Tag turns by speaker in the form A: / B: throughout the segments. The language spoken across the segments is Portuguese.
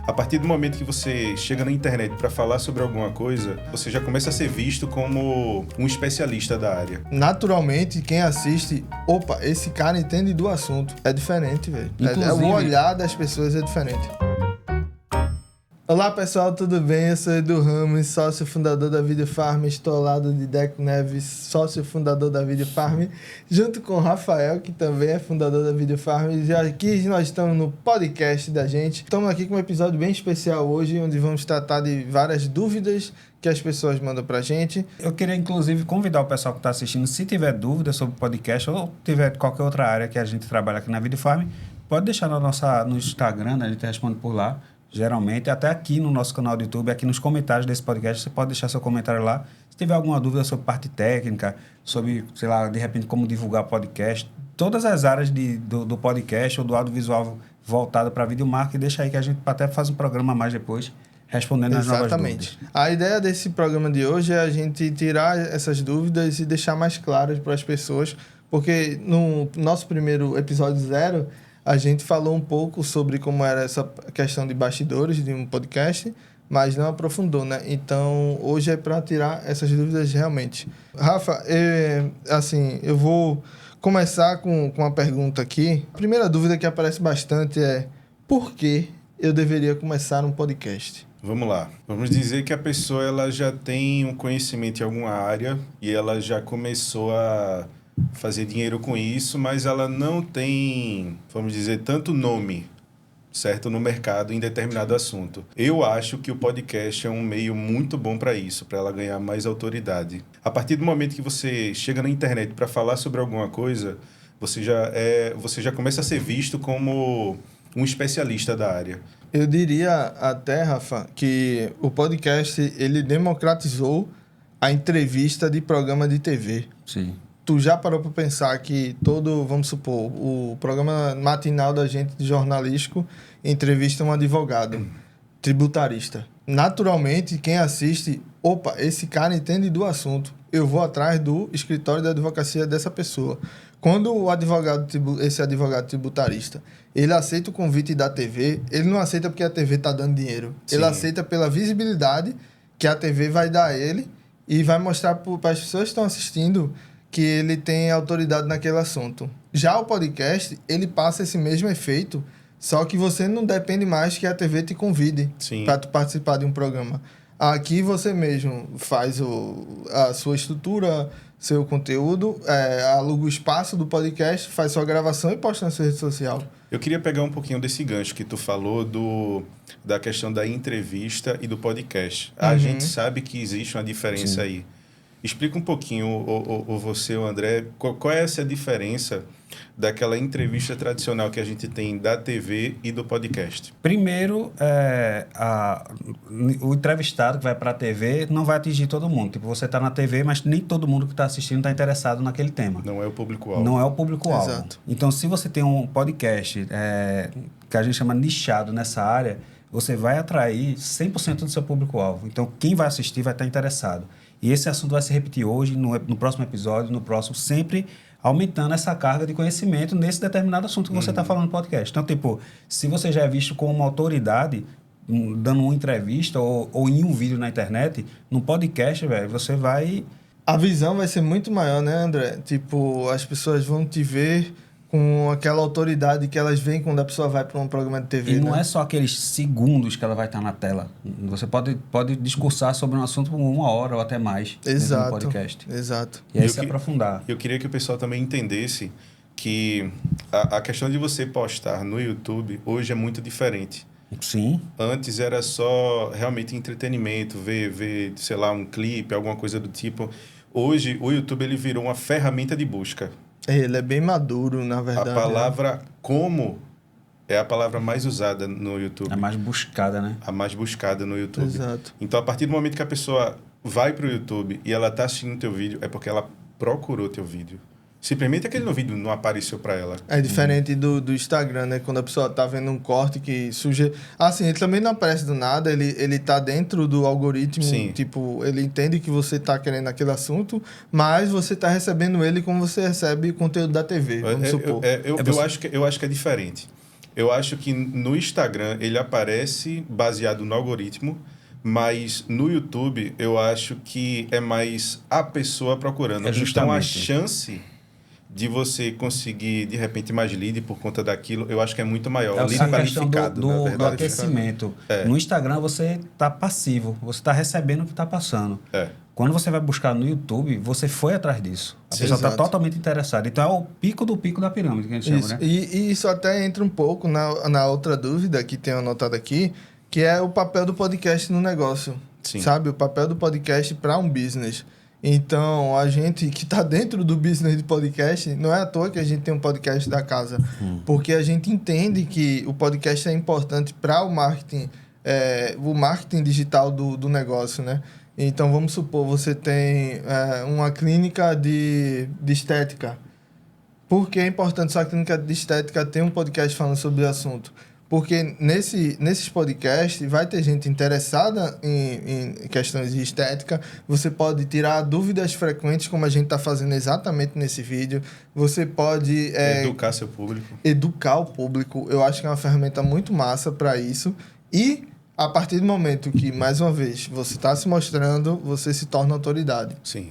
A: A partir do momento que você chega na internet para falar sobre alguma coisa, você já começa a ser visto como um especialista da área.
B: Naturalmente, quem assiste, opa, esse cara entende do assunto. É diferente, velho. O olhar das pessoas é diferente. Olá pessoal, tudo bem? Eu sou Edu Ramos, sócio fundador da Video Farm, estou ao lado de Deco Neves, sócio fundador da Video Farm, junto com o Rafael, que também é fundador da Video Farm. E aqui nós estamos no podcast da gente. Estamos aqui com um episódio bem especial hoje, onde vamos tratar de várias dúvidas que as pessoas mandam pra gente.
C: Eu queria, inclusive, convidar o pessoal que está assistindo, se tiver dúvida sobre o podcast ou tiver qualquer outra área que a gente trabalha aqui na Video Farm, pode deixar no Instagram, né? A gente responde por lá. Geralmente, até aqui no nosso canal do YouTube, aqui nos comentários desse podcast, você pode deixar seu comentário lá. Se tiver alguma dúvida sobre parte técnica, sobre, sei lá, de repente, como divulgar podcast, todas as áreas do podcast ou do audiovisual voltado para vídeo marketing, deixa aí que a gente até faz um programa a mais depois, respondendo as novas dúvidas.
B: Exatamente. A ideia desse programa de hoje é a gente tirar essas dúvidas e deixar mais claras para as pessoas, porque no nosso primeiro episódio 0, a gente falou um pouco sobre como era essa questão de bastidores de um podcast, mas não aprofundou, né? Então, hoje é para tirar essas dúvidas realmente. Rafa, eu vou começar com uma pergunta aqui. A primeira dúvida que aparece bastante é: por que eu deveria começar um podcast?
A: Vamos lá. Vamos dizer que a pessoa ela já tem um conhecimento em alguma área e ela já começou a fazer dinheiro com isso, mas ela não tem, vamos dizer, tanto nome, certo, no mercado em determinado assunto. Eu acho que o podcast é um meio muito bom para isso, para ela ganhar mais autoridade. A partir do momento que você chega na internet para falar sobre alguma coisa, você já começa a ser visto como um especialista da área.
B: Eu diria até, Rafa, que o podcast ele democratizou a entrevista de programa de TV.
C: Sim.
B: Tu já parou para pensar que vamos supor, o programa matinal da gente de jornalístico entrevista um advogado tributarista. Naturalmente, quem assiste, opa, esse cara entende do assunto. Eu vou atrás do escritório de advocacia dessa pessoa. Quando esse advogado tributarista, ele aceita o convite da TV, ele não aceita porque a TV está dando dinheiro. Sim. Ele aceita pela visibilidade que a TV vai dar a ele e vai mostrar para as pessoas que estão assistindo que ele tem autoridade naquele assunto. Já o podcast, ele passa esse mesmo efeito, só que você não depende mais que a TV te convide para tu participar de um programa. Aqui você mesmo faz a sua estrutura, seu conteúdo, aluga o espaço do podcast, faz sua gravação e posta na sua rede social.
A: Eu queria pegar um pouquinho desse gancho que tu falou da questão da entrevista e do podcast. A gente sabe que existe uma diferença aí. Explica um pouquinho, ou você, o André, qual é essa diferença daquela entrevista tradicional que a gente tem da TV e do podcast?
C: Primeiro, o entrevistado que vai para a TV não vai atingir todo mundo. Tipo, você está na TV, mas nem todo mundo que está assistindo está interessado naquele tema.
A: Não é o público-alvo.
C: Não é o público-alvo.
B: Exato.
C: Então, se você tem um podcast que a gente chama nichado nessa área, você vai atrair 100% do seu público-alvo. Então, quem vai assistir vai estar interessado. E esse assunto vai se repetir hoje, no próximo episódio, no próximo, sempre aumentando essa carga de conhecimento nesse determinado assunto que você está falando no podcast. Então, tipo, se você já é visto como uma autoridade, dando uma entrevista ou em um vídeo na internet, no podcast, velho, você vai...
B: A visão vai ser muito maior, né, André? Tipo, as pessoas vão te ver com aquela autoridade que elas veem quando a pessoa vai para um programa de TV.
C: E não é só aqueles segundos que ela vai estar na tela. Você pode discursar sobre um assunto por 1 hora ou até mais.
B: Exato.
C: No podcast.
B: Exato.
C: E aí se aprofundar.
A: Eu queria que o pessoal também entendesse que a questão de você postar no YouTube hoje é muito diferente.
C: Sim.
A: Antes era só realmente entretenimento, ver, sei lá, um clipe, alguma coisa do tipo. Hoje o YouTube ele virou uma ferramenta de busca.
B: Ele é bem maduro, na verdade.
A: A palavra como é a palavra mais usada no YouTube.
C: É mais buscada, né?
A: A mais buscada no YouTube.
B: Exato.
A: Então, a partir do momento que a pessoa vai para o YouTube e ela está assistindo o teu vídeo, é porque ela procurou teu vídeo. Simplesmente aquele vídeo não apareceu para ela.
B: É diferente do Instagram, né? Quando a pessoa tá vendo um corte que surge... Assim, ele também não aparece do nada, ele tá dentro do algoritmo.
A: Sim.
B: Tipo, ele entende que você tá querendo aquele assunto, mas você tá recebendo ele como você recebe conteúdo da TV, vamos supor.
A: Eu acho que é diferente. Eu acho que no Instagram ele aparece baseado no algoritmo, mas no YouTube eu acho que é mais a pessoa procurando.
C: É
A: Então a
C: justamente.
A: chance de você conseguir, de repente, mais lead por conta daquilo, eu acho que é muito maior.
C: É
A: Lead
C: a questão
A: qualificado, na
C: do
A: verdade.
C: aquecimento. No Instagram você está passivo, você está recebendo o que está passando.
A: É.
C: Quando você vai buscar no YouTube, você foi atrás disso. A
B: Sim,
C: pessoa está
B: exato.
C: totalmente interessada. Então é o pico do pico da pirâmide que a gente
B: Isso.
C: chama, né?
B: E isso até entra um pouco na outra dúvida que tenho anotado aqui, que é o papel do podcast no negócio.
A: Sim.
B: Sabe? O papel do podcast para um business. Então, a gente que está dentro do business de podcast, não é à toa que a gente tem um podcast da casa. Porque a gente entende que o podcast é importante para o marketing digital do negócio, né? Então, vamos supor, você tem uma clínica de estética. Por que é importante sua clínica de estética ter um podcast falando sobre o assunto? Porque nesses podcasts vai ter gente interessada em questões de estética. Você pode tirar dúvidas frequentes, como a gente está fazendo exatamente nesse vídeo. Você pode
A: Educar seu público.
B: educar o público. Eu acho que é uma ferramenta muito massa para isso. E a partir do momento que, mais uma vez, você está se mostrando, você se torna autoridade.
A: Sim.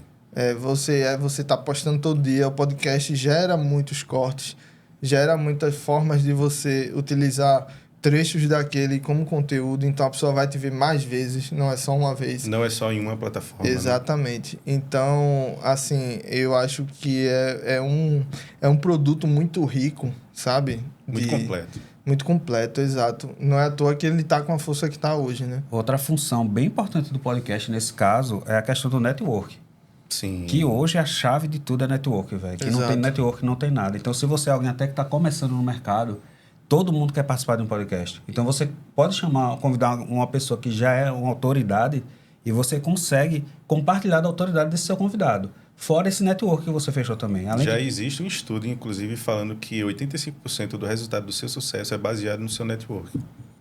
B: Você está postando todo dia. O podcast gera muitos cortes, gera muitas formas de você utilizar trechos daquele como conteúdo. Então, a pessoa vai te ver mais vezes, não é só uma vez.
A: Não é só em uma plataforma.
B: Exatamente. Né? Então, assim, eu acho que é um produto muito rico, sabe?
A: Muito completo.
B: Muito completo, exato. Não é à toa que ele está com a força que está hoje, né?
C: Outra função bem importante do podcast, nesse caso, é a questão do network.
A: Sim.
C: Que hoje a chave de tudo é network, velho. Que não tem
B: Exato.
C: network, não tem nada. Então, se você é alguém até que está começando no mercado, todo mundo quer participar de um podcast. Então, você pode convidar uma pessoa que já é uma autoridade e você consegue compartilhar da autoridade desse seu convidado. Fora esse network que você fechou também.
A: Já existe um estudo, inclusive, falando que 85% do resultado do seu sucesso é baseado no seu network.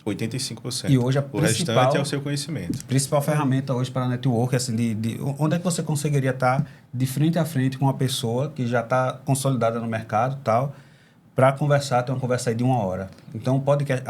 A: 85%.
C: E hoje
A: o restante é o seu conhecimento.
C: Principal ferramenta hoje para network, assim, onde é que você conseguiria estar de frente a frente com uma pessoa que já está consolidada no mercado e tal, para conversar, ter uma conversa aí de 1 hora. Então, o podcast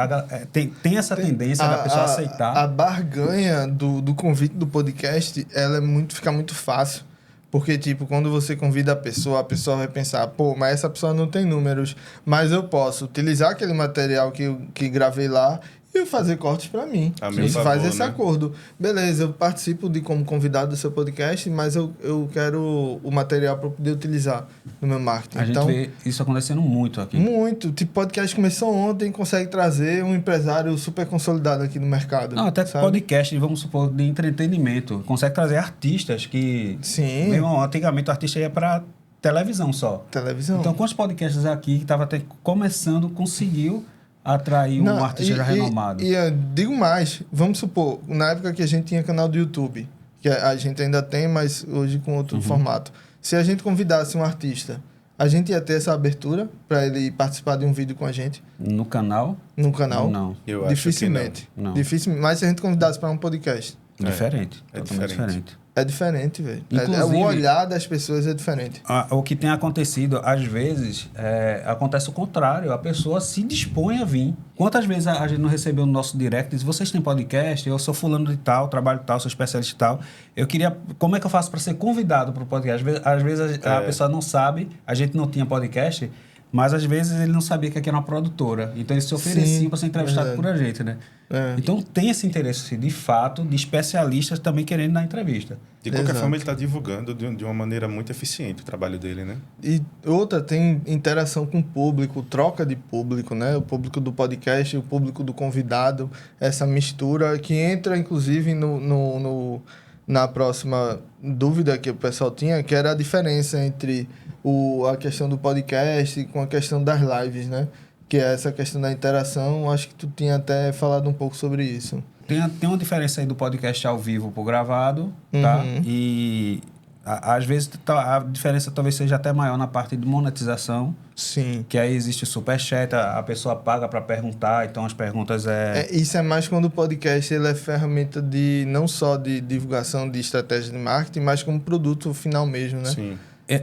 C: tem essa tendência da pessoa aceitar.
B: A barganha do convite do podcast, ela fica muito fácil. Porque, tipo, quando você convida a pessoa vai pensar, pô, mas essa pessoa não tem números, mas eu posso utilizar aquele material que gravei lá e fazer cortes para mim.
A: A
B: A
A: meu
B: gente faz
A: favor,
B: esse
A: né?
B: acordo. Beleza, eu participo como convidado do seu podcast, mas eu quero o material para poder utilizar no meu marketing.
C: A gente vê isso acontecendo muito aqui.
B: Muito. Tipo, podcast começou ontem, consegue trazer um empresário super consolidado aqui no mercado.
C: Não, até
B: sabe?
C: podcast, vamos supor, de entretenimento. Consegue trazer artistas que...
B: Sim.
C: Meu irmão, antigamente o artista ia para televisão só.
B: Televisão.
C: Então, quantos podcasts aqui que estavam até começando conseguiu atrair um artista já renomado?
B: E eu digo mais, vamos supor, na época que a gente tinha canal do YouTube, que a gente ainda tem, mas hoje com outro formato. Se a gente convidasse um artista, a gente ia ter essa abertura para ele participar de um vídeo com a gente
C: No canal?
B: no canal?
C: Não.
A: Eu acho
B: Dificilmente.
C: que não.
B: Dificilmente. Mas se a gente convidasse para um podcast,
C: Diferente.
A: É
C: Totalmente
A: diferente.
C: diferente.
B: é diferente, velho.
C: Inclusive-
B: O olhar das pessoas é diferente.
C: O que tem acontecido, às vezes, acontece o contrário. A pessoa se dispõe a vir. Quantas vezes a gente não recebeu no nosso direct, diz, vocês têm podcast? Eu sou fulano de tal, trabalho tal, sou especialista de tal. Eu queria... Como é que eu faço para ser convidado para o podcast? Às vezes a pessoa não sabe, a gente não tinha podcast, mas às vezes ele não sabia que aqui era uma produtora. Então eles se ofereciam para ser entrevistado
B: verdade.
C: por a gente, né?
B: É.
C: Então tem esse interesse, assim, de fato, de especialistas também querendo dar entrevista.
A: De qualquer
B: Exato.
A: forma, ele está divulgando de uma maneira muito eficiente o trabalho dele, né?
B: E outra, tem interação com o público, troca de público, né? O público do podcast, o público do convidado, essa mistura que entra, inclusive, na próxima dúvida que o pessoal tinha, que era a diferença entre a questão do podcast com a questão das lives, né? Que é essa questão da interação. Acho que tu tinha até falado um pouco sobre isso.
C: Tem uma diferença aí do podcast ao vivo pro gravado, tá?
B: Uhum.
C: E às vezes a diferença talvez seja até maior na parte de monetização,
B: Sim.
C: que aí existe o superchat, a pessoa paga para perguntar, então as perguntas
B: Isso é mais quando o podcast ele é ferramenta não só de divulgação de estratégia de marketing, mas como produto final mesmo, né?
A: Sim.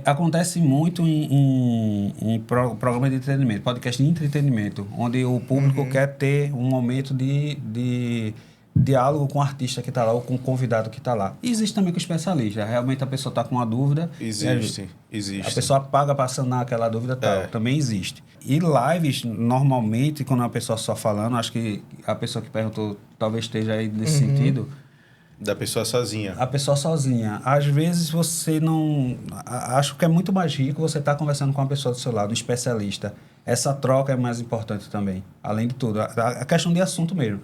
C: Acontece muito em programa de entretenimento, podcast de entretenimento, onde o público quer ter um momento de diálogo com o artista que está lá ou com o convidado que está lá. E existe também com o especialista. Realmente a pessoa está com uma dúvida.
A: Existe.
C: A pessoa paga para sanar aquela dúvida tal. Também existe. E lives, normalmente, quando é uma pessoa só falando, acho que a pessoa que perguntou talvez esteja aí nesse sentido.
A: Da pessoa sozinha.
C: A pessoa sozinha. Às vezes você não... Acho que é muito mais rico você estar conversando com uma pessoa do seu lado, um especialista. Essa troca é mais importante também. Além de tudo, a questão de assunto mesmo.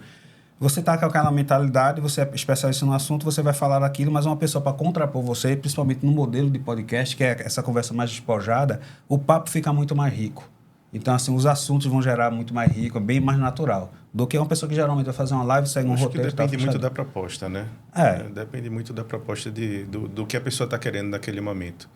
C: Você está com aquela mentalidade, você é especialista no assunto, você vai falar daquilo, mas uma pessoa para contrapor você, principalmente no modelo de podcast, que é essa conversa mais despojada, o papo fica muito mais rico. Então, assim, os assuntos vão gerar muito mais rico, bem mais natural, do que uma pessoa que geralmente vai fazer uma live, segue um roteiro.
A: Acho que depende muito da proposta, né?
C: É.
A: Depende muito da proposta do que a pessoa está querendo naquele momento.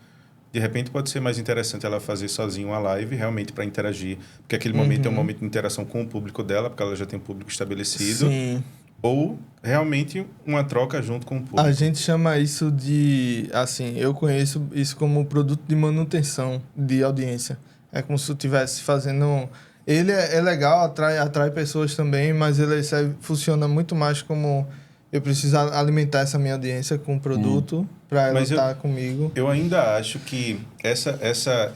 A: De repente, pode ser mais interessante ela fazer sozinha uma live, realmente para interagir, porque aquele momento é um momento de interação com o público dela, porque ela já tem um público estabelecido.
B: Sim.
A: Ou, realmente, uma troca junto com o público.
B: A gente chama isso de... Assim, eu conheço isso como produto de manutenção de audiência. É como se tu estivesse fazendo... Ele é legal, atrai pessoas também, mas ele funciona muito mais como... Eu preciso alimentar essa minha audiência com o produto para ela estar comigo.
A: Eu ainda acho que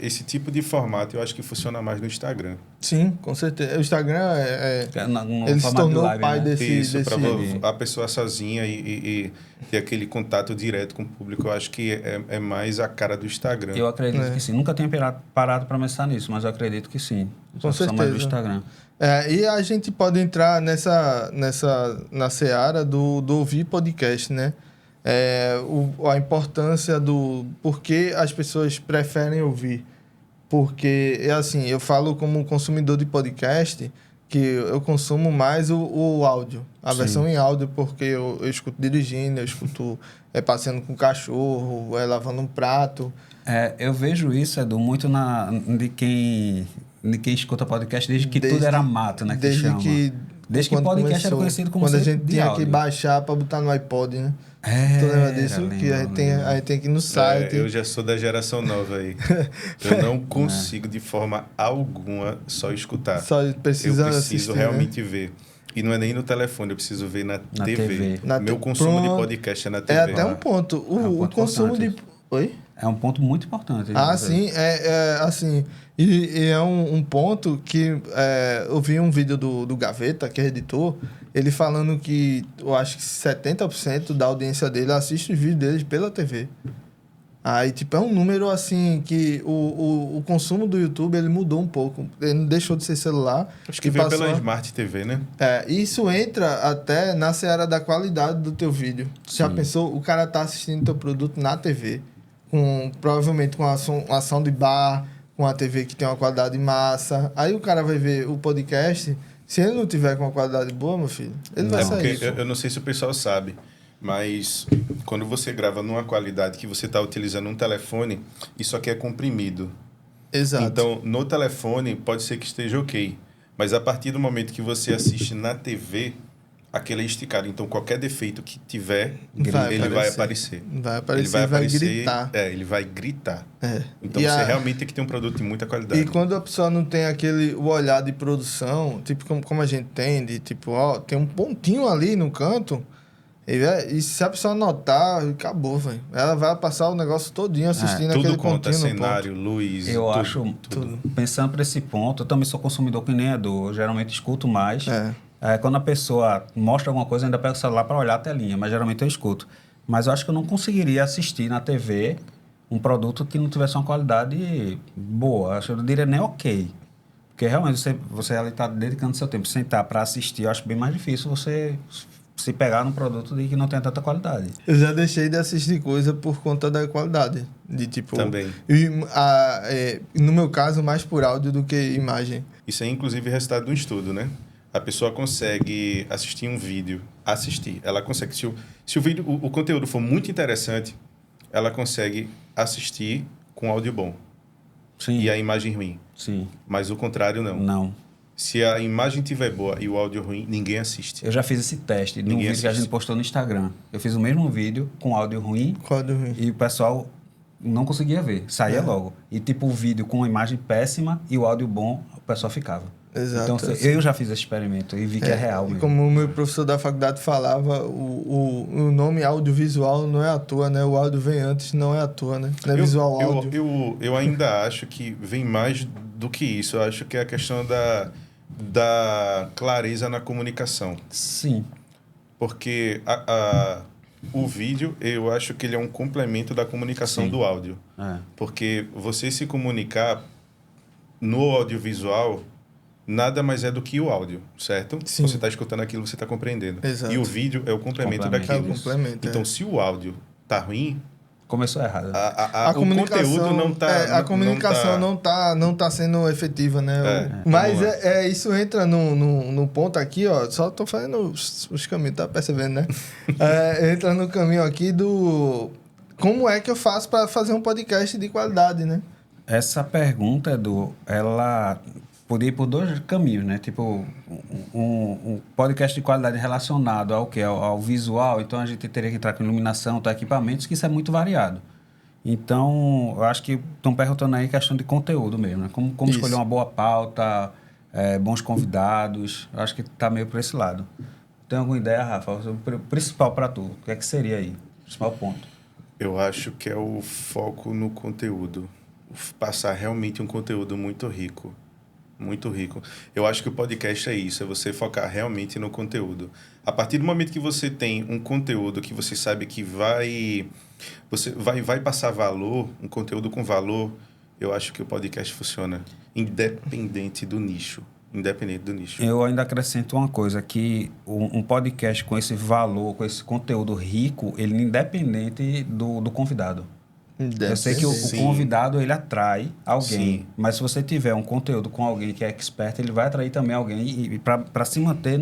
A: esse tipo de formato, eu acho que funciona mais no Instagram.
B: Sim, com certeza. O Instagram ele se tornou o pai desse...
A: Isso, para a pessoa sozinha e ter aquele contato direto com o público, eu acho que é mais a cara do Instagram.
C: Eu acredito que sim. Nunca tinha parado para pensar nisso, mas eu acredito que sim.
B: Com certeza.
C: Mais do Instagram.
B: E a gente pode entrar na seara do ouvir podcast, né? A importância do porquê as pessoas preferem ouvir. Porque, assim, eu falo como consumidor de podcast que eu consumo mais o áudio, a versão em áudio, porque eu escuto dirigindo, eu escuto passeando com o cachorro, lavando um prato.
C: Eu vejo isso, Edu, muito de quem escuta podcast desde que tudo era mato, né? Desde que o podcast era conhecido como
B: quando a gente tinha que baixar para botar no iPod, né? Tu lembra disso? Que aí tem que ir no site.
A: Eu já sou da geração nova aí. Eu não consigo de forma alguma só escutar.
B: Eu preciso assistir,
A: realmente ver. E não é nem no telefone, eu preciso ver na TV. Meu consumo de podcast é na TV.
B: É até um ponto. O consumo de... Oi?
C: É um ponto muito importante.
B: Sim. Assim... E é um ponto que eu vi um vídeo do Gaveta, que é editor, ele falando que eu acho que 70% da audiência dele assiste os vídeos dele pela TV. Aí, tipo, é um número assim que o consumo do YouTube ele mudou um pouco. Ele não deixou de ser celular.
A: Acho que veio pela Smart TV, né?
B: Isso entra até na seara da qualidade do teu vídeo. Sim. Já pensou? O cara tá assistindo teu produto na TV, provavelmente com ação de bar, com a TV que tem uma qualidade massa. Aí o cara vai ver o podcast. Se ele não tiver com uma qualidade boa, meu filho, ele vai sair.
A: Porque eu não sei se o pessoal sabe, mas quando você grava numa qualidade que você está utilizando um telefone, isso aqui é comprimido.
B: Exato.
A: Então, no telefone, pode ser que esteja ok. Mas a partir do momento que você assiste na TV, aquele é esticado. Então, qualquer defeito que tiver, ele vai aparecer.
B: Vai aparecer, vai gritar.
A: Ele vai gritar. Então, você realmente tem que ter um produto de muita qualidade.
B: E quando a pessoa não tem o olhar de produção, tipo como a gente tem, de tipo, tem um pontinho ali no canto, e se a pessoa notar, acabou, velho. Ela vai passar o negócio todinho assistindo aquele pontinho. Tudo conta,
A: cenário, luz,
C: eu acho, tudo. Pensando para esse ponto, eu também sou consumidor que nem Edu, eu geralmente escuto mais. Quando a pessoa mostra alguma coisa, eu ainda pego o celular para olhar a telinha, mas geralmente eu escuto. Mas eu acho que eu não conseguiria assistir na TV um produto que não tivesse uma qualidade boa. Acho que eu não diria nem ok. Porque realmente você está dedicando seu tempo. Sentar para assistir, eu acho bem mais difícil você se pegar num produto que não tem tanta qualidade.
B: Eu já deixei de assistir coisa por conta da qualidade. De tipo...
A: Também.
B: No meu caso, mais por áudio do que imagem.
A: Isso é inclusive resultado de um estudo, né? A pessoa consegue assistir um vídeo. Ela consegue... Se o vídeo, o conteúdo for muito interessante, ela consegue assistir com áudio bom.
C: Sim.
A: E a imagem ruim.
C: Sim.
A: Mas o contrário, não.
C: Não.
A: Se a imagem estiver boa e o áudio ruim, ninguém assiste.
C: Eu já fiz esse teste num vídeo que a gente postou no Instagram. Eu fiz o mesmo vídeo com áudio ruim.
B: Com áudio ruim.
C: E o pessoal não conseguia ver, saía logo. E tipo, o vídeo com uma imagem péssima e o áudio bom, o pessoal ficava.
B: Exato.
C: Então, eu já fiz esse experimento e vi que é real
B: E
C: mesmo.
B: como o meu professor da faculdade falava, o nome audiovisual não é à toa, né? O áudio vem antes, não é à toa, né? Não é visual áudio.
A: Eu ainda acho que vem mais do que isso. Eu acho que é a questão da clareza na comunicação.
C: Sim.
A: Porque o vídeo, eu acho que ele é um complemento da comunicação
C: Sim.
A: do áudio. Porque você se comunicar no audiovisual nada mais é do que o áudio, certo?
B: Sim.
A: Você está escutando aquilo, você está compreendendo.
B: Exato.
A: E o vídeo é o complemento daquilo.
B: É o complemento,
A: então, se o áudio tá ruim,
C: Começou errado.
A: o conteúdo não tá...
B: a comunicação não tá sendo efetiva, né? Mas isso entra no ponto aqui, ó. Só tô fazendo os caminhos, tá percebendo, né? Entra no caminho aqui do... Como é que eu faço para fazer um podcast de qualidade, né?
C: Essa pergunta, Edu, ela poderia ir por dois caminhos, né? Tipo, um podcast de qualidade relacionado ao quê? Ao visual. Então, a gente teria que entrar com iluminação, equipamentos, que isso é muito variado. Então, eu acho que estão perguntando aí questão de conteúdo mesmo, né? Como escolher uma boa pauta, bons convidados. Eu acho que está meio por esse lado. Tem alguma ideia, Rafa? O principal para tu, o que é que seria aí? O principal ponto.
A: Eu acho que é o foco no conteúdo. Passar realmente um conteúdo muito rico. Muito rico. Eu acho que o podcast é isso, é você focar realmente no conteúdo. A partir do momento que você tem um conteúdo que você sabe que você vai passar valor, um conteúdo com valor, eu acho que o podcast funciona. Independente do nicho. Independente do nicho.
C: Eu ainda acrescento uma coisa, que um podcast com esse valor, com esse conteúdo rico, ele é independente do convidado. Eu sei que o convidado, ele atrai alguém, mas se você tiver um conteúdo com alguém que é expert, ele vai atrair também alguém para se manter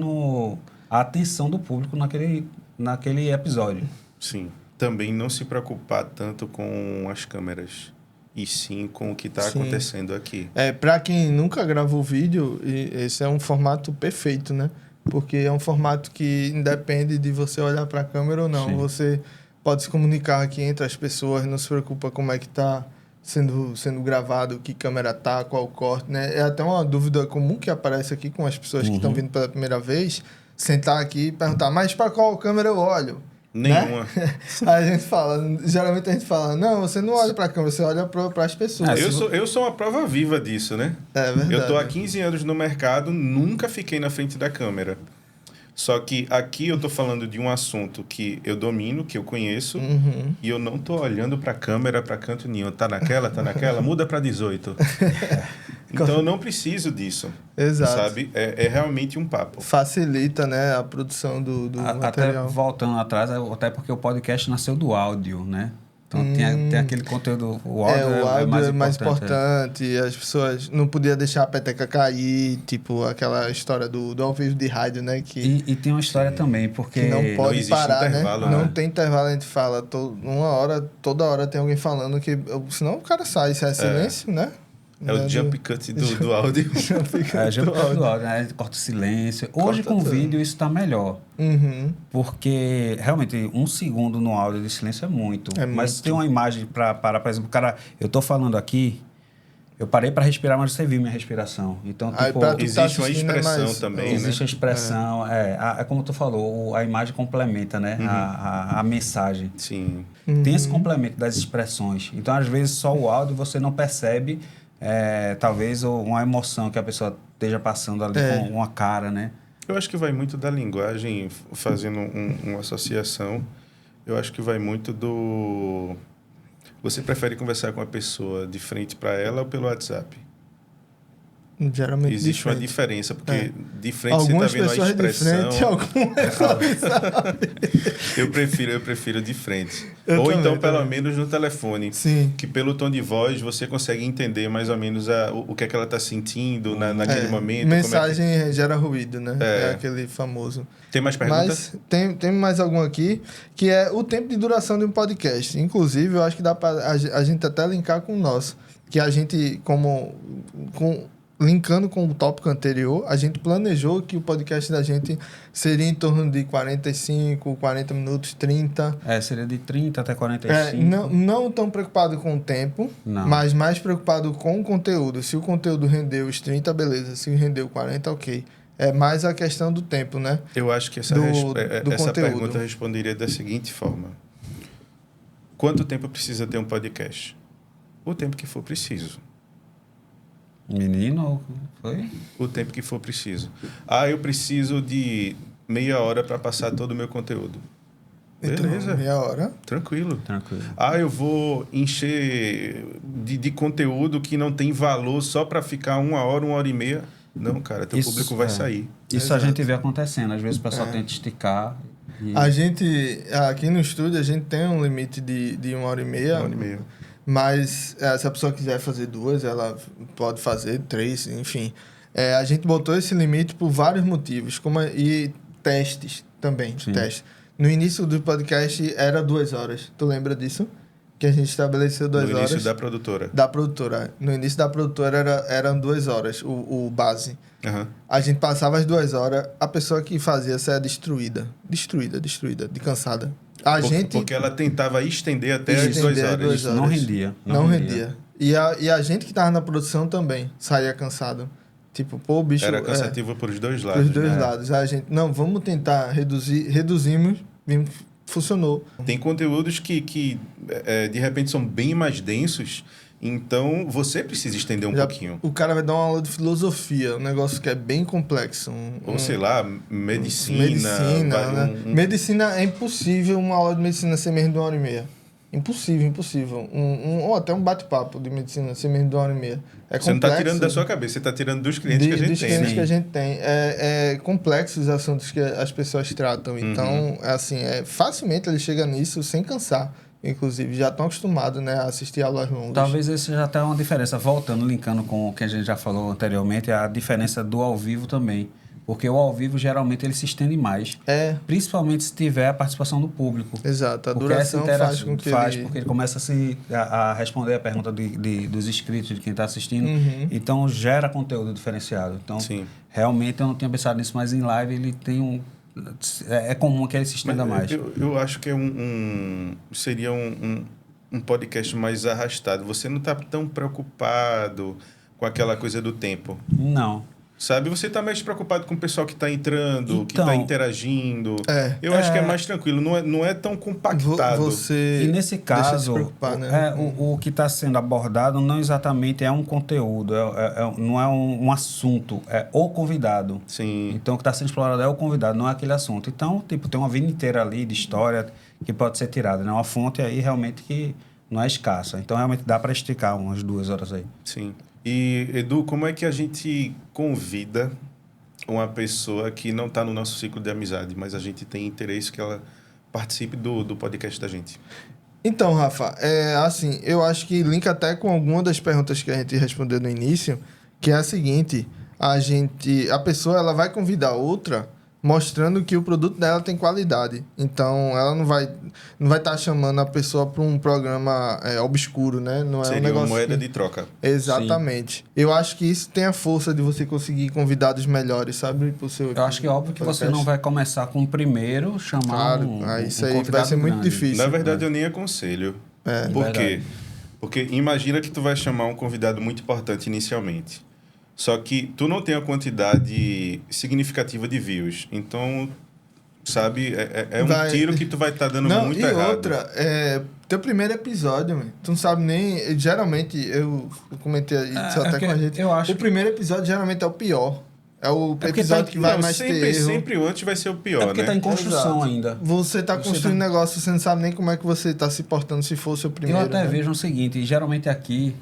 C: a atenção do público naquele episódio.
A: Sim. Também não se preocupar tanto com as câmeras, e sim com o que está acontecendo aqui.
B: Para quem nunca gravou vídeo, esse é um formato perfeito, né? Porque é um formato que independe de você olhar para a câmera ou não. Sim. Você pode se comunicar aqui entre as pessoas, não se preocupa como é que está sendo gravado, que câmera tá, qual corte, né? É até uma dúvida comum que aparece aqui com as pessoas que estão vindo pela primeira vez, sentar aqui e perguntar, mas para qual câmera eu olho?
A: Nenhuma.
B: Né? Geralmente a gente fala, não, você não olha para a câmera, você olha para as pessoas.
A: Eu sou uma prova viva disso, né?
B: É verdade.
A: Eu tô há 15 anos no mercado, nunca fiquei na frente da câmera. Só que aqui eu tô falando de um assunto que eu domino, que eu conheço, e eu não tô olhando para a câmera, para canto nenhum. Tá naquela, muda para 18. Então eu não preciso disso.
B: Exato.
A: Sabe? É realmente um papo.
B: Facilita, né, a produção do material.
C: Até voltando atrás, até porque o podcast nasceu do áudio, né? Então tem aquele conteúdo, o áudio
B: é mais importante. As pessoas não podiam deixar a peteca cair, tipo aquela história do ao vivo de rádio, né?
C: E tem uma história também, porque
B: que não pode
A: não
B: parar, né?
A: Não
B: tem intervalo, a gente fala, toda hora tem alguém falando que... Senão o cara sai, se é silêncio, né?
A: É o jump cut do áudio.
C: Jump cut do áudio, né? Corta o silêncio. Hoje, com o vídeo, isso está melhor. Porque, realmente, 1 segundo no áudio de silêncio é muito. Mas se tem uma imagem para por exemplo, cara, eu tô falando aqui, eu parei para respirar, mas você viu minha respiração. Então, tipo,
A: existe uma expressão também,
C: existe a expressão. É como tu falou, a imagem complementa, né? A mensagem.
A: Sim.
C: Tem esse complemento das expressões. Então, às vezes, só o áudio você não percebe... talvez uma emoção que a pessoa esteja passando ali com uma cara, né?
A: Eu acho que vai muito da linguagem, fazendo uma associação. Eu acho que vai muito do... Você prefere conversar com a pessoa de frente para ela ou pelo WhatsApp?
B: Geralmente
A: existe uma diferença, porque de frente
B: algumas
A: você está vendo a expressão.
B: De frente,
A: eu prefiro de frente.
B: Ou
A: então, pelo menos no telefone.
B: Sim.
A: Que pelo tom de voz você consegue entender mais ou menos o que é que ela está sentindo naquele momento.
B: Mensagem gera ruído, né? É aquele famoso.
A: Tem mais perguntas?
B: Mas tem mais algum aqui, que é o tempo de duração de um podcast. Inclusive, eu acho que dá para a gente até linkar com o nosso. Que a gente, linkando com o tópico anterior, a gente planejou que o podcast da gente seria em torno de 45, 40 minutos, 30.
C: Seria de 30 até 45.
B: Não tão preocupado com o tempo, mas mais preocupado com o conteúdo. Se o conteúdo rendeu os 30, beleza. Se rendeu 40, ok. É mais a questão do tempo, né?
A: Eu acho que essa pergunta eu responderia da seguinte forma. Quanto tempo precisa ter um podcast? O tempo que for preciso.
C: Menino, foi?
A: O tempo que for preciso. Eu preciso de meia hora para passar todo o meu conteúdo. Beleza.
B: Então, meia hora.
A: Tranquilo. Eu vou encher de conteúdo que não tem valor só para ficar 1 hora, 1h30. Não, cara, teu público vai sair.
C: Isso a gente vê acontecendo. Às vezes o pessoal tenta esticar.
B: A gente, aqui no estúdio, a gente tem um limite de 1h30.
A: 1h30.
B: Mas se a pessoa quiser fazer 2, ela pode fazer 3, enfim. A gente botou esse limite por vários motivos. E testes também. Testes. No início do podcast era 2 horas. Tu lembra disso? Que a gente estabeleceu 2 horas.
A: No início da produtora.
B: Da produtora. No início da produtora eram 2 horas, o base.
A: Uhum.
B: A gente passava as 2 horas, a pessoa que fazia saia destruída, de cansada.
A: Porque ela tentava estender até as 2 horas.
C: Isso não rendia.
B: Não rendia. E a gente que estava na produção também saía cansado. Tipo, pô, o bicho...
A: Era cansativo por os dois lados.
B: Por os dois lados. A gente, não, vamos tentar reduzir. Reduzimos, funcionou.
A: Tem conteúdos que de repente são bem mais densos, então você precisa estender um pouquinho.
B: O cara vai dar uma aula de filosofia, um negócio que é bem complexo.
A: Ou sei lá, medicina.
B: Né? Medicina é impossível uma aula de medicina ser menos de 1h30. Impossível. Ou até um bate-papo de medicina ser menos de 1h30. É
A: você complexo, não está tirando da sua cabeça, você está tirando dos clientes que a gente tem.
B: Dos clientes que a gente tem. É complexo os assuntos que as pessoas tratam. Então, facilmente ele chega nisso sem cansar. Inclusive, já estão acostumados, né, a assistir aulas longas.
C: Talvez esse já tenha uma diferença. Voltando, linkando com o que a gente já falou anteriormente, a diferença do ao vivo também. Porque o ao vivo, geralmente, ele se estende mais. Principalmente se tiver a participação do público.
B: Exato. A duração faz com que
C: porque ele começa a responder a pergunta dos inscritos, de quem está assistindo. Então, gera conteúdo diferenciado. Então, realmente, eu não tinha pensado nisso, mas em live ele tem é comum que ele se estenda mais.
A: Eu acho que seria um podcast mais arrastado. Você não está tão preocupado com aquela coisa do tempo.
C: Não.
A: Sabe? Você está mais preocupado com o pessoal que está entrando, que está interagindo. Eu acho que é mais tranquilo, não é tão compactado.
C: E nesse caso,
B: se preocupar, né?
C: o que está sendo abordado não exatamente é um conteúdo, não é um assunto, é o convidado.
A: Sim.
C: Então, o que está sendo explorado é o convidado, não é aquele assunto. Então, tem uma vida inteira ali de história que pode ser tirada, né? Uma fonte aí realmente que não é escassa. Então, realmente dá para esticar umas 2 horas aí.
A: Sim. E, Edu, como é que a gente convida uma pessoa que não está no nosso ciclo de amizade, mas a gente tem interesse que ela participe do podcast da gente?
B: Então, Rafa, assim, eu acho que linka até com alguma das perguntas que a gente respondeu no início, que é a seguinte: a pessoa ela vai convidar outra mostrando que o produto dela tem qualidade. Então, ela não vai estar chamando a pessoa para um programa obscuro, né? Não é
A: Seria
B: um negócio
A: uma moeda de troca.
B: Exatamente. Sim. Eu acho que isso tem a força de você conseguir convidados melhores, sabe? Pro seu
C: eu acho que é óbvio que você não vai começar com o primeiro, chamar
B: isso aí vai ser muito difícil.
A: Na verdade, eu nem aconselho. Por quê? Porque imagina que tu vai chamar um convidado muito importante inicialmente. Só que tu não tem a quantidade significativa de views. Então, sabe, um tiro que tu vai estar dando muito errado.
B: E outra, teu primeiro episódio, tu não sabe nem... Geralmente, eu comentei isso até com a gente. O primeiro episódio geralmente é o pior. É o episódio que vai mais ter erro.
A: Sempre o antes vai ser o pior,
C: porque
A: né?
C: Tá em construção ainda.
B: Você tá construindo um negócio, você não sabe nem como é que você tá se portando se fosse o primeiro.
C: Eu até vejo o seguinte, geralmente aqui,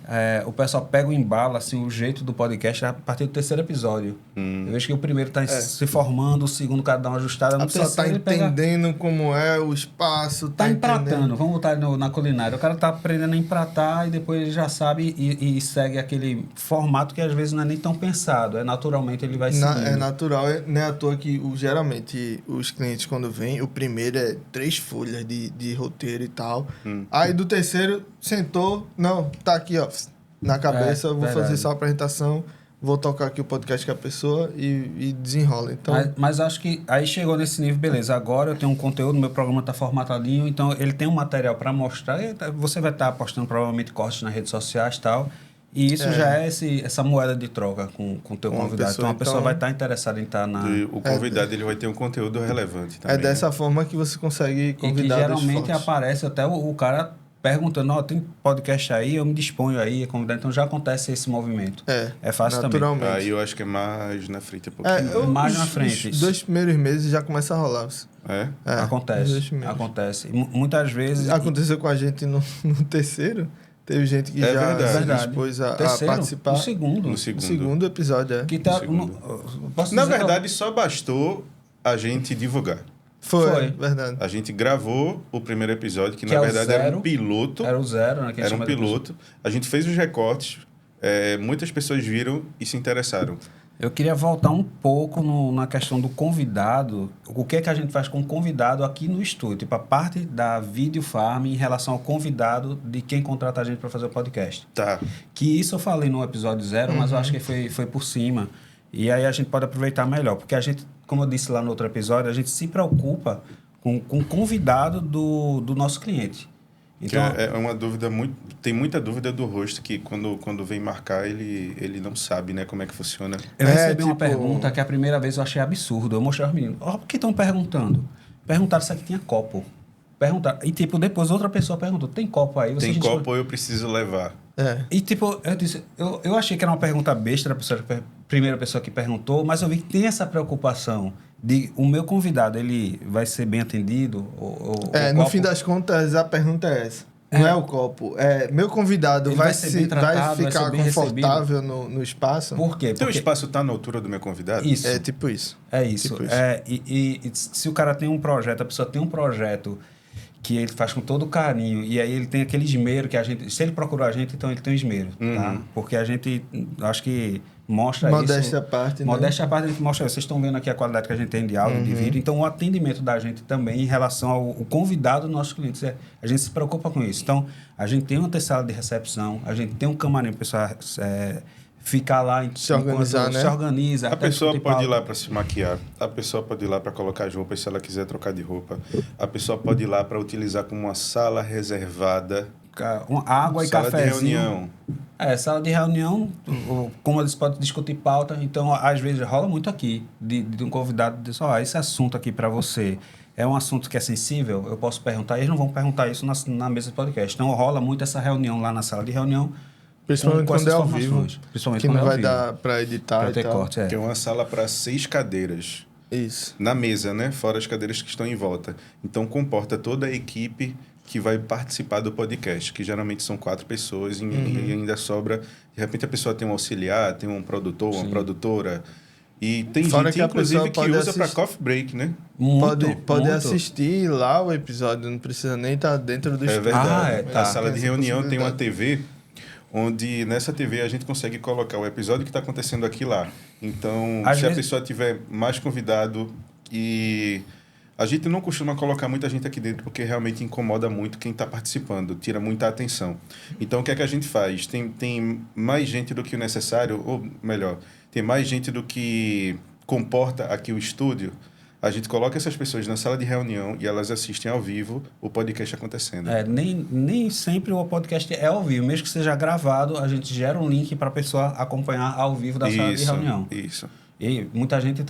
C: o pessoal pega o embalo, assim, o jeito do podcast a partir do 3º episódio. Eu vejo que o primeiro tá se formando, o segundo o cara dá uma ajustada, no terceiro
B: tá entendendo como é o espaço,
C: tá empratando, vamos botar na culinária. O cara tá aprendendo a empratar e depois ele já sabe e segue aquele formato que às vezes não é nem tão pensado, naturalmente ele vai seguindo.
B: É natural, não é à toa que geralmente os clientes quando vêm, o primeiro é 3 folhas de roteiro e tal. Aí do terceiro, sentou, não, tá aqui, ó, na cabeça, eu vou fazer só a apresentação, vou tocar aqui o podcast com a pessoa e desenrola. Então,
C: Mas acho que aí chegou nesse nível, beleza, agora eu tenho um conteúdo, meu programa está formatadinho, então ele tem um material para mostrar, e você vai estar postando provavelmente cortes nas redes sociais e tal, e isso já é essa moeda de troca com o teu convidado. Então a pessoa vai estar interessada em estar na...
A: O convidado ele vai ter um conteúdo relevante também.
B: É dessa forma que você consegue convidar.
C: E que geralmente aparece até o cara perguntando, tem podcast aí, eu me disponho aí a convidar. Então já acontece esse movimento. É fácil
B: naturalmente.
C: também.
A: Aí eu acho que é mais na frente um pouquinho.
C: Mais na frente.
B: Os 2 primeiros meses já começa a rolar.
C: Acontece. Muitas vezes...
B: Aconteceu com a gente no terceiro. Teve gente que já se dispôs a participar.
C: No
B: segundo episódio,
C: Que
A: Na verdade, só bastou a gente divulgar.
B: Foi, verdade.
A: A gente gravou o primeiro episódio, que na
C: é
A: verdade era um piloto.
C: Era o zero, né?
A: Era um piloto. A gente fez os recortes, muitas pessoas viram e se interessaram.
C: Eu queria voltar um pouco na questão do convidado. O que é que a gente faz com o convidado aqui no estúdio? Tipo, a parte da Video Farm em relação ao convidado de quem contrata a gente para fazer o podcast.
A: Tá.
C: Que isso eu falei no episódio 0, mas eu acho que foi por cima. E aí a gente pode aproveitar melhor. Porque a gente, como eu disse lá no outro episódio, a gente se preocupa com o convidado do nosso cliente.
A: Então, é uma dúvida tem muita dúvida do host que quando vem marcar ele não sabe, né, como é que funciona.
C: Eu recebi uma pergunta que a primeira vez eu achei absurdo. Eu mostrei aos meninos, por que estão perguntando? Perguntaram se aqui tinha copo. Perguntaram. E depois outra pessoa perguntou, tem copo aí?
A: Tem copo ou eu preciso levar?
C: E eu disse, eu achei que era uma pergunta besta da primeira pessoa que perguntou, mas eu vi que tem essa preocupação de o meu convidado, ele vai ser bem atendido?
B: No fim das contas, a pergunta é essa. Não é o copo. Meu convidado vai ficar confortável no espaço?
C: Por quê?
A: Teu espaço está na altura do meu convidado?
C: Isso.
B: É tipo isso.
C: É isso. E se o cara tem um projeto, a pessoa tem um projeto que ele faz com todo carinho, e aí ele tem aquele esmero que a gente... Se ele procurou a gente, então ele tem um esmero, tá? Porque a gente, acho que mostra
B: modéstia à parte, né?
C: Modéstia à parte, a gente mostra... Vocês estão vendo aqui a qualidade que a gente tem de áudio, de vídeo. Então, o atendimento da gente também em relação ao convidado dos nossos clientes. A gente se preocupa com isso. Então, a gente tem uma sala de recepção, a gente tem um camarim para o pessoal ficar lá...
B: Se organizar, né?
C: Se organiza.
A: A pessoa pode ir lá para se maquiar. A pessoa pode ir lá para colocar as roupas se ela quiser trocar de roupa. A pessoa pode ir lá para utilizar como uma sala reservada.
C: Água e cafezinho.
A: Sala de reunião.
C: Sala de reunião, como eles podem discutir pauta. Então, às vezes, rola muito aqui de um convidado dizer, esse assunto aqui para você é um assunto que é sensível, eu posso perguntar. Eles não vão perguntar isso na mesa de podcast. Então, rola muito essa reunião lá na sala de reunião.
B: Principalmente quando é ao vivo.
C: Principalmente
B: que não vai dar para editar
C: e tal. Corte,
A: Que é uma sala para 6 cadeiras.
B: Isso.
A: Na mesa, né? Fora as cadeiras que estão em volta. Então, comporta toda a equipe que vai participar do podcast, que geralmente são 4 pessoas e ainda sobra... De repente, a pessoa tem um auxiliar, tem um produtor, uma produtora... E tem
B: Fora
A: gente, inclusive, que usa para coffee break, né?
B: Pode assistir lá o episódio, não precisa nem estar dentro do estúdio.
A: É verdade. Na sala de reunião tem uma TV... onde nessa TV a gente consegue colocar o episódio que está acontecendo aqui lá. Então, se a pessoa tiver mais convidado e... A gente não costuma colocar muita gente aqui dentro porque realmente incomoda muito quem está participando, tira muita atenção. Então, o que é que a gente faz? Tem mais gente do que o necessário, ou melhor, tem mais gente do que comporta aqui o estúdio. A gente coloca essas pessoas na sala de reunião e elas assistem ao vivo o podcast acontecendo.
C: Nem sempre o podcast é ao vivo. Mesmo que seja gravado, a gente gera um link para a pessoa acompanhar ao vivo da sala de reunião.
A: Isso.
C: E muita gente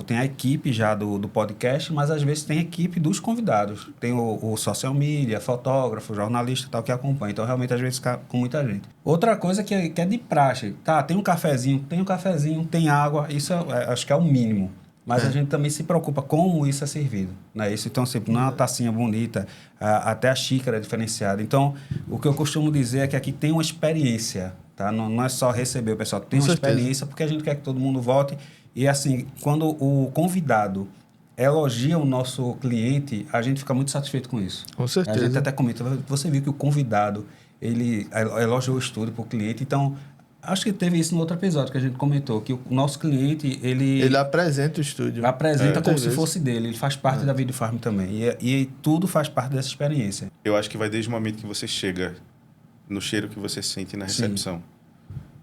C: tem a equipe já do podcast, mas às vezes tem a equipe dos convidados. Tem o social media, fotógrafo, jornalista e tal que acompanha. Então, realmente, às vezes fica com muita gente. Outra coisa que é de praxe. Tem um cafezinho, tem água. Isso acho que é o mínimo. Mas a gente também se preocupa como isso é servido. Né? Isso, então, sempre não é uma tacinha bonita, até a xícara é diferenciada. Então, o que eu costumo dizer é que aqui tem uma experiência. Tá? Não é só receber o pessoal, tem uma experiência, porque a gente quer que todo mundo volte. E, assim, quando o convidado elogia o nosso cliente, a gente fica muito satisfeito com isso.
B: Com certeza.
C: A gente até comenta, você viu que o convidado, ele elogiou o estúdio para o cliente, então... Acho que teve isso no outro episódio que a gente comentou, que o nosso cliente, ele
B: apresenta o estúdio.
C: Apresenta como se fosse dele. Ele faz parte da Video Farm também. E tudo faz parte dessa experiência.
A: Eu acho que vai desde o momento que você chega, no cheiro que você sente na recepção.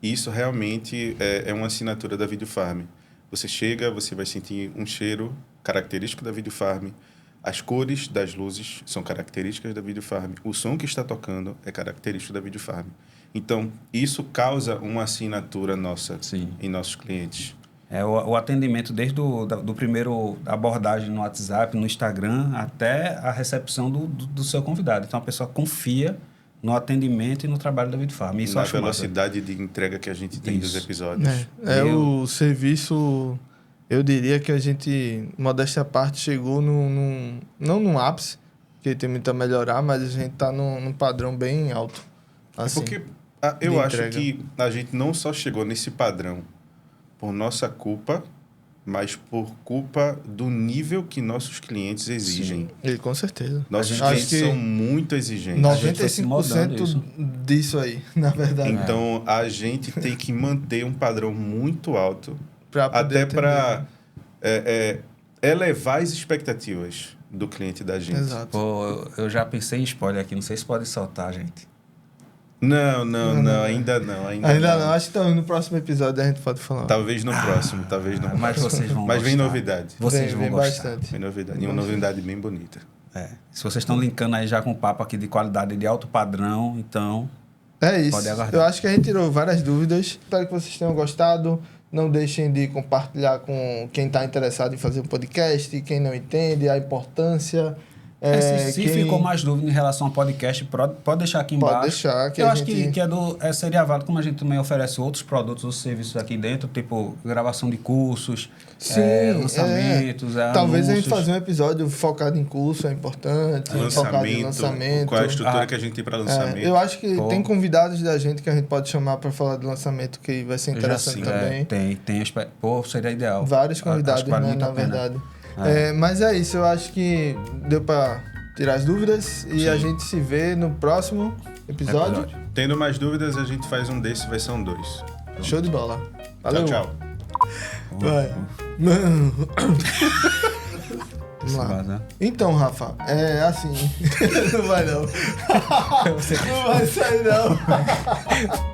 A: isso realmente é uma assinatura da Videofarm. Você chega, você vai sentir um cheiro característico da Videofarm. As cores das luzes são características da Videofarm. O som que está tocando é característico da Videofarm. Então, isso causa uma assinatura nossa em nossos clientes.
C: O atendimento desde do primeiro abordagem no WhatsApp, no Instagram, até a recepção do seu convidado. Então, a pessoa confia no atendimento e no trabalho da Videofarm. Isso
A: na velocidade de entrega que a gente tem dos episódios.
B: O serviço, eu diria que a gente, modéstia à parte, chegou não num ápice, que tem muito a melhorar, mas a gente está num padrão bem alto. Assim,
A: porque eu acho que a gente não só chegou nesse padrão por nossa culpa, mas por culpa do nível que nossos clientes exigem.
B: Sim, com certeza.
A: Nossos clientes são muito exigentes.
B: 95% disso aí, na verdade.
A: Então, a gente tem que manter um padrão muito alto,
B: até
A: para elevar as expectativas do cliente da gente.
B: Exato.
C: Pô, eu já pensei em spoiler aqui, não sei se pode soltar, gente.
A: Não, ainda não.
B: Ainda não. Acho que no próximo episódio a gente pode falar.
A: Talvez no próximo,
C: Mas vocês vão
A: Mas vem novidade.
C: Vocês vão gostar.
B: Bastante.
A: Vem novidade. E uma novidade bem bonita.
C: Se vocês estão linkando aí já com o papo aqui de qualidade de alto padrão, então...
B: É isso.
C: Pode aguardar.
B: Eu acho que a gente tirou várias dúvidas. Espero que vocês tenham gostado. Não deixem de compartilhar com quem está interessado em fazer um podcast, quem não entende, a importância...
C: se ficou mais dúvida em relação ao podcast, pode deixar aqui embaixo.
B: Pode deixar.
C: Eu acho que seria válido, como a gente também oferece outros produtos ou serviços aqui dentro, tipo gravação de cursos, lançamentos,
B: talvez
C: anúncios.
B: a gente fazer um episódio focado em curso, é importante. Focado em lançamento.
A: Qual é a estrutura que a gente tem para lançamento.
B: Eu acho que tem convidados da gente que a gente pode chamar para falar do lançamento, que vai ser interessante também.
C: Tem. Seria ideal.
B: Vários convidados, né, na verdade. Mas é isso, eu acho que deu para tirar as dúvidas e a gente se vê no próximo episódio.
A: Tendo mais dúvidas, a gente faz um desse, versão 2.
B: Show de bola. Valeu.
A: Tchau.
B: Vai. Vamos lá. Então, Rafa, é assim. Não vai não. Não vai sair não.